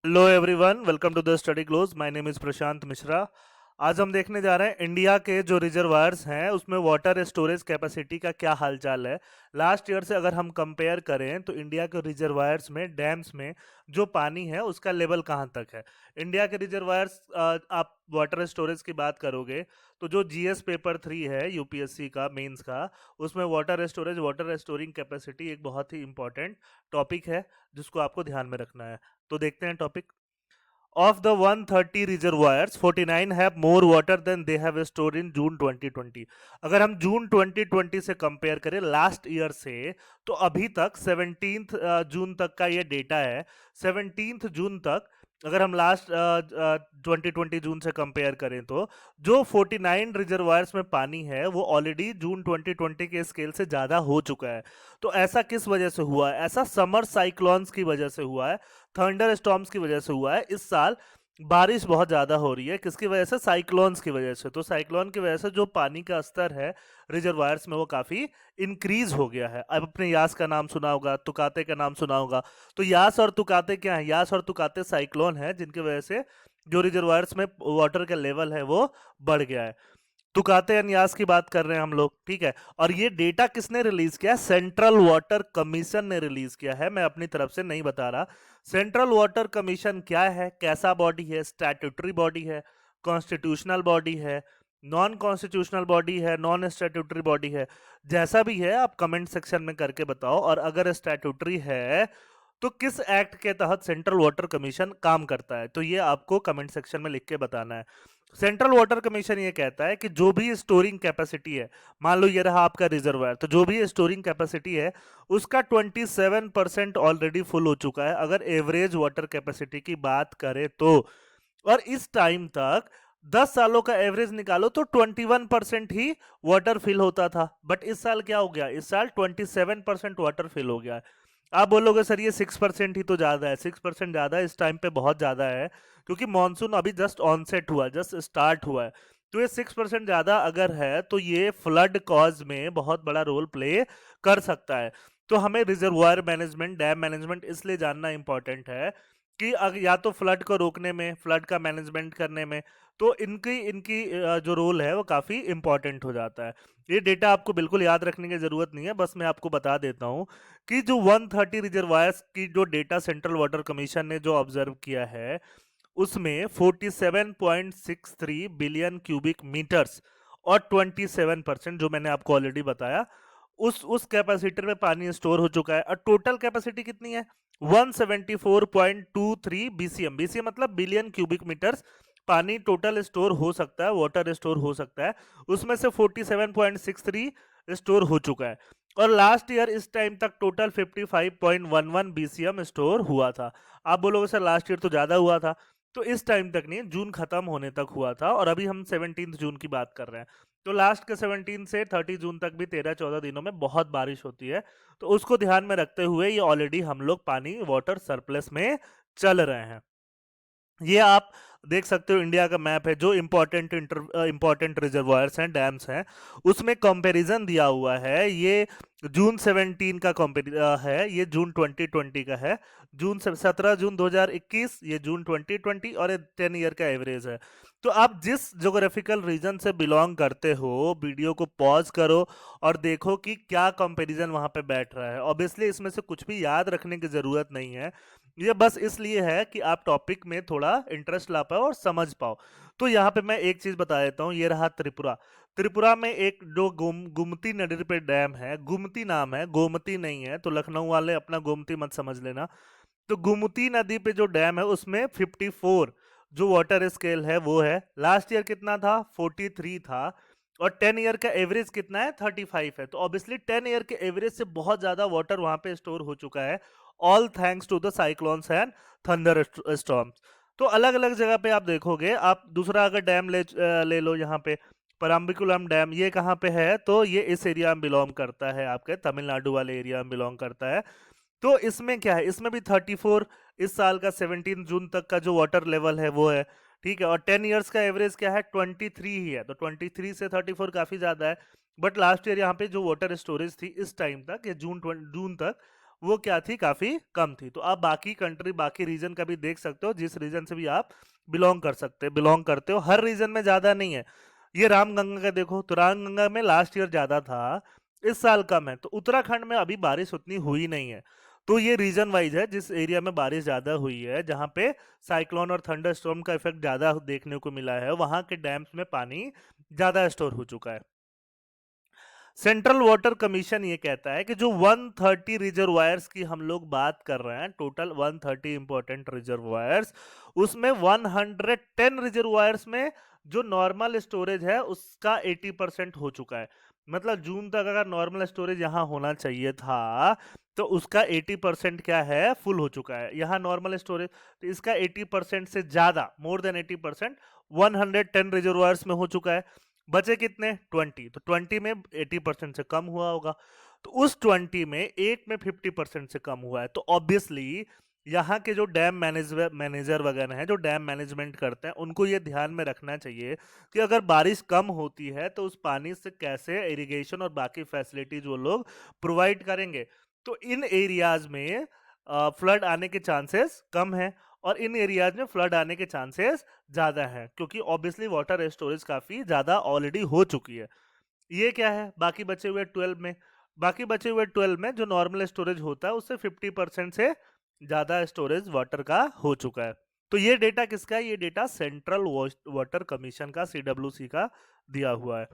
Hello everyone, welcome to the study close. My name is Prashant Mishra. आज हम देखने जा रहे हैं इंडिया के जो रिजर्वायर्स हैं उसमें वाटर स्टोरेज कैपेसिटी का क्या हालचाल है। लास्ट ईयर से अगर हम कंपेयर करें तो इंडिया के रिजर्वायर्स में, डैम्स में जो पानी है उसका लेवल कहाँ तक है। इंडिया के रिजर्वायर्स, आप वाटर स्टोरेज की बात करोगे तो जो जीएस पेपर 3 है यूपीएससी का मेंस का, उसमें water storage, water storing capacity एक बहुत ही इंपॉर्टेंट टॉपिक है जिसको आपको ध्यान में रखना है। तो देखते हैं topic. Of the 130 reservoirs, 49 have more water than they have stored in June 2020। अगर हम जून 2020 से कंपेयर करें लास्ट ईयर से, तो अभी तक 17 जून तक का ये डेटा है। 17 जून तक अगर हम लास्ट 2020 जून से कंपेयर करें तो जो 49 रिजर्वायर्स में पानी है वो ऑलरेडी जून 2020 के स्केल से ज़्यादा हो चुका है। तो ऐसा किस वजह से हुआ है? ऐसा समर साइक्लोन्स की वजह से हुआ है, थंडर स्टॉर्म्स की वजह से हुआ है। इस साल बारिश बहुत ज़्यादा हो रही है, किसकी वजह से? साइक्लोन्स की वजह से। तो साइक्लोन की वजह से जो पानी का स्तर है रिजर्वायर्स में वो काफ़ी इंक्रीज हो गया है। अब अपने यास का नाम सुना होगा, तुकाते का नाम सुना होगा। तो यास और तुकाते क्या है? यास और तुकाते साइक्लोन है जिनकी वजह से जो रिजर्वायर्स में वाटर का लेवल है वो बढ़ गया है। तुकाते अन्यास की बात कर रहे हैं हम लोग, ठीक है। और ये डेटा किसने रिलीज किया? सेंट्रल वाटर कमीशन ने रिलीज किया है, मैं अपनी तरफ से नहीं बता रहा। सेंट्रल वाटर कमीशन क्या है, कैसा बॉडी है? स्टैट्यूटरी बॉडी है, कॉन्स्टिट्यूशनल बॉडी है, नॉन कॉन्स्टिट्यूशनल बॉडी है, नॉन स्टैट्यूटरी बॉडी है? जैसा भी है आप कमेंट सेक्शन में करके बताओ। और अगर स्टैट्यूटरी है तो किस एक्ट के तहत सेंट्रल वाटर कमीशन काम करता है, तो ये आपको कमेंट सेक्शन में लिख के बताना है। सेंट्रल वाटर कमीशन ये कहता है कि जो भी स्टोरिंग कैपेसिटी है, मान लो ये रहा आपका रिजर्वायर, तो जो भी स्टोरिंग कैपेसिटी है उसका 27% ऑलरेडी फुल हो चुका है अगर एवरेज वाटर कैपेसिटी की बात करें तो। और इस टाइम तक 10 सालों का एवरेज निकालो तो 21% ही वाटर फिल होता था। बट इस साल क्या हो गया? इस साल 27% वाटर फिल हो गया है। आप बोलोगे सर ये 6% ही तो ज़्यादा है। 6% ज़्यादा है, इस टाइम पे बहुत ज़्यादा है, क्योंकि मानसून अभी जस्ट ऑनसेट हुआ, जस्ट स्टार्ट हुआ है। तो ये 6% ज़्यादा अगर है तो ये फ्लड कॉज में बहुत बड़ा रोल प्ले कर सकता है। तो हमें रिजर्वायर मैनेजमेंट, डैम मैनेजमेंट इसलिए जानना इंपॉर्टेंट है कि या तो फ्लड को रोकने में, फ्लड का मैनेजमेंट करने में, तो इनकी इनकी जो रोल है वो काफ़ी इंपॉर्टेंट हो जाता है। ये डेटा आपको बिल्कुल याद रखने की ज़रूरत नहीं है, बस मैं आपको बता देता हूँ कि जो 130 रिजर्वायर्स की जो डेटा सेंट्रल वाटर कमीशन ने जो ऑब्जर्व किया है उसमें 47.63 बिलियन क्यूबिक मीटर्स और 27%, जो मैंने आपको ऑलरेडी बताया, उस कैपेसिटर में पानी स्टोर हो चुका है। और टोटल कैपेसिटी कितनी है? 174.23 बीसीएम। बीसीएम मतलब बिलियन क्यूबिक मीटर्स पानी टोटल स्टोर हो सकता है, वाटर स्टोर हो सकता है। उसमें से 47.63 स्टोर हो चुका है। और लास्ट ईयर इस टाइम तक टोटल 55.11 बीसीएम स्टोर हुआ था। आप बोलोगे सर लास्ट ईयर तो ज़्यादा हुआ था। तो इस टाइम तक नहीं, जून खत्म होने तक हुआ था, और अभी हम 17 जून की बात कर रहे हैं। तो लास्ट के 17 से 30 जून तक भी 13-14 दिनों में बहुत बारिश होती है। तो उसको ध्यान में रखते हुए ये ऑलरेडी हम लोग पानी वाटर सरप्लस में चल रहे हैं। ये आप देख सकते हो, इंडिया का मैप है, जो इंपॉर्टेंट रिजर्वायर्स हैं, डैम्स हैं, उसमें कंपैरिजन दिया हुआ है। ये जून 17 का है, ये जून 2020 का है। जून 17 जून 2021, ये जून 2020, और ये 10 ईयर का एवरेज है। तो आप जिस ज्योग्राफिकल रीजन से बिलोंग करते हो, वीडियो को पॉज करो और देखो कि क्या कंपैरिजन वहां पे बैठ रहा है। ऑब्वियसली इसमें से कुछ भी याद रखने की जरूरत नहीं है, ये बस इसलिए है कि आप टॉपिक में थोड़ा इंटरेस्ट ला पाओ और समझ पाओ। तो यहाँ पे मैं एक चीज बता देता हूँ, ये रहा त्रिपुरा। त्रिपुरा में एक जो गुमती नदी पे डैम है, गुमती नाम है, गोमती नहीं है, तो लखनऊ वाले अपना गोमती मत समझ लेना। तो गुमती नदी पे जो डैम है उसमें 54 जो वाटर स्केल है वो है। लास्ट ईयर कितना था? 43 था। और 10 ईयर का एवरेज कितना है? 35 है। तो ऑब्वियसली 10 ईयर के एवरेज से बहुत ज्यादा वाटर वहां पे स्टोर हो चुका है, all thanks to the cyclones and thunderstorms. तो अलग अलग जगह पे आप देखोगे। आप दूसरा अगर डैम ले लो, यहाँ पे परम्बिकुलम डैम, ये कहाँ पे है? तो ये इस एरिया में बिलोंग करता है, आपके तमिलनाडु वाले एरिया में बिलोंग करता है। तो इसमें क्या है? इसमें भी 34 इस साल का 17 जून तक का जो वाटर लेवल है वो है, ठीक है। और 10 इयर्स का एवरेज क्या है? 23 ही है। तो 23 से 34 काफी ज्यादा है। बट लास्ट ईयर यहाँ पे जो वाटर स्टोरेज थी इस टाइम तक, ये जून तक वो क्या थी, काफी कम थी। तो आप बाकी कंट्री, बाकी रीजन का भी देख सकते हो, जिस रीजन से भी आप बिलोंग करते हो, हर रीजन में ज्यादा नहीं है। ये रामगंगा का देखो, तो रामगंगा में लास्ट ईयर ज्यादा था, इस साल कम है। तो उत्तराखंड में अभी बारिश उतनी हुई नहीं है। तो ये रीजन वाइज है, जिस एरिया में बारिश ज्यादा हुई है, जहां पे साइक्लोन और थंडर स्टॉर्म का इफेक्ट ज्यादा देखने को मिला है, वहां के डैम्स में पानी ज्यादा स्टोर हो चुका है। सेंट्रल वाटर कमीशन ये कहता है कि जो 130 रिजर्वायर्स की हम लोग बात कर रहे हैं, टोटल 130 इंपॉर्टेंट रिजर्वायर्स, उसमें 110 रिजर्वायर्स में जो नॉर्मल स्टोरेज है उसका 80% हो चुका है। मतलब जून तक अगर नॉर्मल स्टोरेज यहाँ होना चाहिए था, तो उसका 80% क्या है, फुल हो चुका है। यहाँ नॉर्मल स्टोरेज, तो इसका 80% से ज्यादा, मोर देन 80% 110 रिजर्वायर्स में हो चुका है। बचे कितने, 20। तो 20 में 80% से कम हुआ होगा, तो उस 20 में 8 में 50% से कम हुआ है। तो ऑब्वियसली यहाँ के जो डैम मैनेजर वगैरह हैं, जो डैम मैनेजमेंट करते हैं, उनको ये ध्यान में रखना चाहिए कि अगर बारिश कम होती है तो उस पानी से कैसे इरिगेशन और बाकी फैसिलिटीज वो लोग प्रोवाइड करेंगे। तो इन एरियाज में फ्लड आने के चांसेस कम है, और इन एरियाज में फ्लड आने के चांसेस ज्यादा है, क्योंकि ऑब्वियसली वाटर स्टोरेज काफी ज्यादा ऑलरेडी हो चुकी है। ये क्या है, बाकी बचे हुए 12 में, बाकी बचे हुए 12 में जो नॉर्मल स्टोरेज होता है उससे 50% से ज्यादा स्टोरेज वाटर का हो चुका है। तो ये डेटा किसका है, ये डेटा सेंट्रल वाटर कमीशन का, सीडब्ल्यूसी का दिया हुआ है।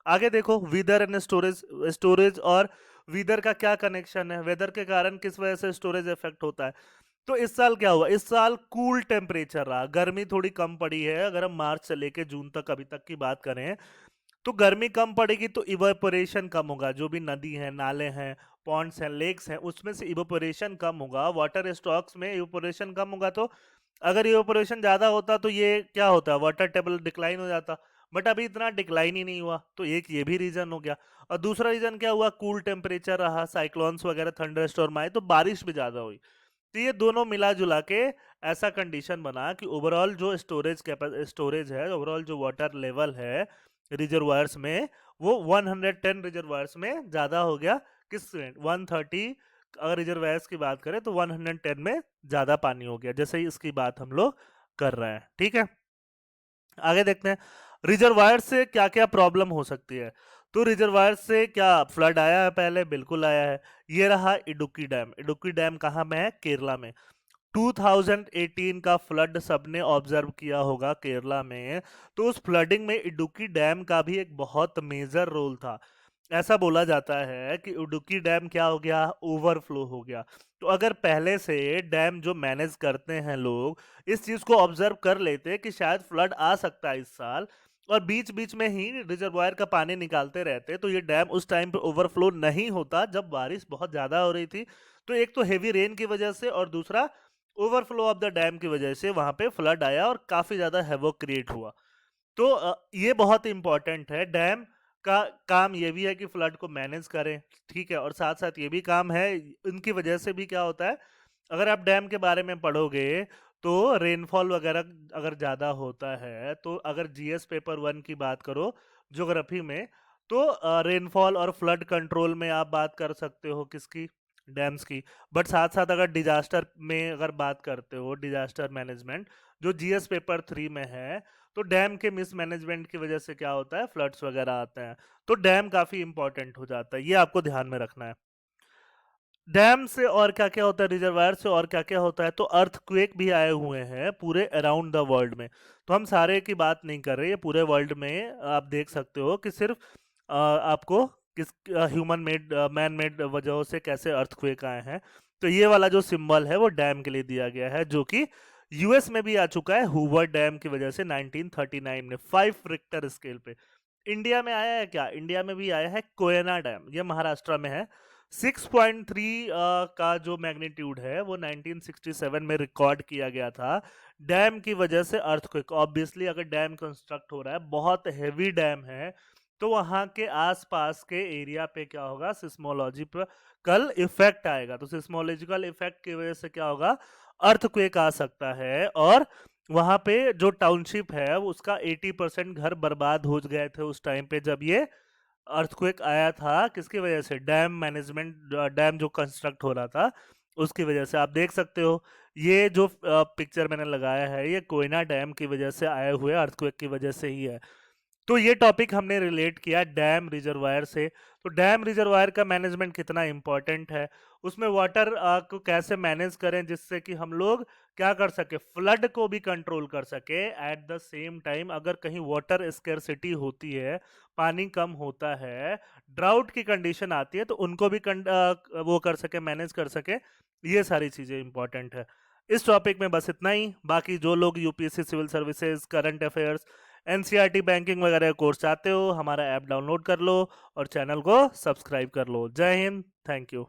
आगे देखो, वेदर एंड स्टोरेज, स्टोरेज और वेदर का क्या कनेक्शन है, वेदर के कारण किस वजह से स्टोरेज इफेक्ट होता है। तो इस साल क्या हुआ, इस साल कूल टेम्परेचर रहा, गर्मी थोड़ी कम पड़ी है। अगर हम मार्च से लेके जून तक अभी तक की बात करें, तो गर्मी कम पड़ेगी तो इवेपोरेशन कम होगा। जो भी नदी है, नाले हैं, पॉन्ड्स हैं, लेक्स हैं, उसमें से इवेपोरेशन कम होगा, वाटर स्टॉक्स में इवेपोरेशन कम होगा। तो अगर इवेपोरेशन ज्यादा होता तो ये क्या होता, वाटर टेबल डिक्लाइन हो जाता। बट अभी इतना डिक्लाइन ही नहीं हुआ, तो एक ये भी रीजन हो गया। और दूसरा रीजन क्या हुआ, कूल टेम्परेचर रहा, साइक्लोन्स वगैरह, थंडर स्टॉर्म आए, तो बारिश भी ज्यादा हुई। तो ये दोनों मिला जुला के ऐसा कंडीशन बना कि ओवरऑल जो स्टोरेज है, ओवरऑल जो वाटर लेवल है रिजर्वायर्स में, वो 110 रिजर्वायर्स में ज्यादा हो गया। किस में, 130 अगर रिजर्वायर्स की बात करें तो 110 में ज्यादा पानी हो गया, जैसे ही इसकी बात हम लोग कर रहे हैं। ठीक है, आगे देखते हैं रिजर्वायर से क्या क्या प्रॉब्लम हो सकती है। तो रिजर्वायर से क्या फ्लड आया है, पहले बिल्कुल आया है। ये रहा इडुक्की डैम, इडुक्की डैम कहाँ में है, केरला में। 2018 का फ्लड सबने ऑब्जर्व किया होगा केरला में। तो उस फ्लडिंग में इडुक्की डैम का भी एक बहुत मेजर रोल था। ऐसा बोला जाता है कि इडुक्की डैम क्या हो गया, ओवरफ्लो हो गया। तो अगर पहले से डैम जो मैनेज करते हैं लोग इस चीज को ऑब्जर्व कर लेते कि शायद फ्लड आ सकता है इस साल, और बीच बीच में ही रिजर्वायर का पानी निकालते रहते, तो ये डैम उस टाइम पे ओवरफ्लो नहीं होता जब बारिश बहुत ज्यादा हो रही थी। तो एक तो हेवी रेन की वजह से, और दूसरा ओवरफ्लो ऑफ द डैम की वजह से वहां पे फ्लड आया और काफी ज्यादा हैवोक क्रिएट हुआ। तो ये बहुत इंपॉर्टेंट है, डैम का काम ये भी है कि फ्लड को मैनेज करें। ठीक है, और साथ साथ ये भी काम है, इनकी वजह से भी क्या होता है, अगर आप डैम के बारे में पढ़ोगे तो रेनफॉल वगैरह अगर ज़्यादा होता है, तो अगर जीएस पेपर 1 की बात करो ज्योग्राफी में, तो रेनफॉल और फ्लड कंट्रोल में आप बात कर सकते हो किसकी, डैम्स की। बट साथ साथ अगर डिजास्टर में अगर बात करते हो, डिजास्टर मैनेजमेंट जो जीएस पेपर 3 में है, तो डैम के मिसमैनेजमेंट की वजह से क्या होता है, फ्लड्स वगैरह आते हैं। तो डैम काफी इंपॉर्टेंट हो जाता है, ये आपको ध्यान में रखना है। डैम से और क्या क्या होता है, रिजर्वायर से और क्या क्या होता है, तो अर्थक्वेक भी आए हुए हैं पूरे अराउंड द वर्ल्ड में। तो हम सारे की बात नहीं कर रहे, ये पूरे वर्ल्ड में आप देख सकते हो कि सिर्फ आपको किस ह्यूमन मेड, मैन मेड वजहों से कैसे अर्थक्वेक आए हैं। तो ये वाला जो सिंबल है वो डैम के लिए दिया गया है, जो कि यूएस में भी आ चुका है हूवर डैम की वजह से 1939 में 5 रिक्टर स्केल पे। इंडिया में आया है क्या, इंडिया में भी आया है कोयना डैम, ये महाराष्ट्र में है। 6.3 का जो मैग्नीट्यूड है वो 1967 में रिकॉर्ड किया गया था। डैम की वजह से अर्थक्वेक, ऑब्वियसली अगर डैम कंस्ट्रक्ट हो रहा है, बहुत हेवी डैम है, तो वहां के आसपास के एरिया पे क्या होगा, सिस्मोलॉजी पर कल इफेक्ट आएगा। तो सिस्मोलॉजिकल इफेक्ट की वजह से क्या होगा, अर्थक्वेक आ सकता है। और वहां पे जो टाउनशिप है उसका 80% घर बर्बाद हो गए थे उस टाइम पे जब ये अर्थक्वेक आया था किसकी वजह से, डैम मैनेजमेंट, डैम जो कंस्ट्रक्ट हो रहा था उसकी वजह से। आप देख सकते हो ये जो पिक्चर मैंने लगाया है ये कोयना डैम की वजह से आए हुए अर्थक्वेक की वजह से ही है। तो ये टॉपिक हमने रिलेट किया डैम रिजर्वायर से। तो डैम रिजर्वायर का मैनेजमेंट कितना इंपॉर्टेंट है, उसमें वाटर को कैसे मैनेज करें जिससे कि हम लोग क्या कर सके, फ्लड को भी कंट्रोल कर सके। एट द सेम टाइम अगर कहीं वाटर स्केर्सिटी होती है, पानी कम होता है, ड्राउट की कंडीशन आती है, तो उनको भी वो कर सके, मैनेज कर सके। ये सारी चीज़ें इंपॉर्टेंट है। इस टॉपिक में बस इतना ही। बाकी जो लोग UPSC civil services, current affairs, NCERT banking वगैरह कोर्स चाहते हो, हमारा ऐप डाउनलोड कर लो और चैनल को सब्सक्राइब कर लो। जय हिंद, थैंक यू।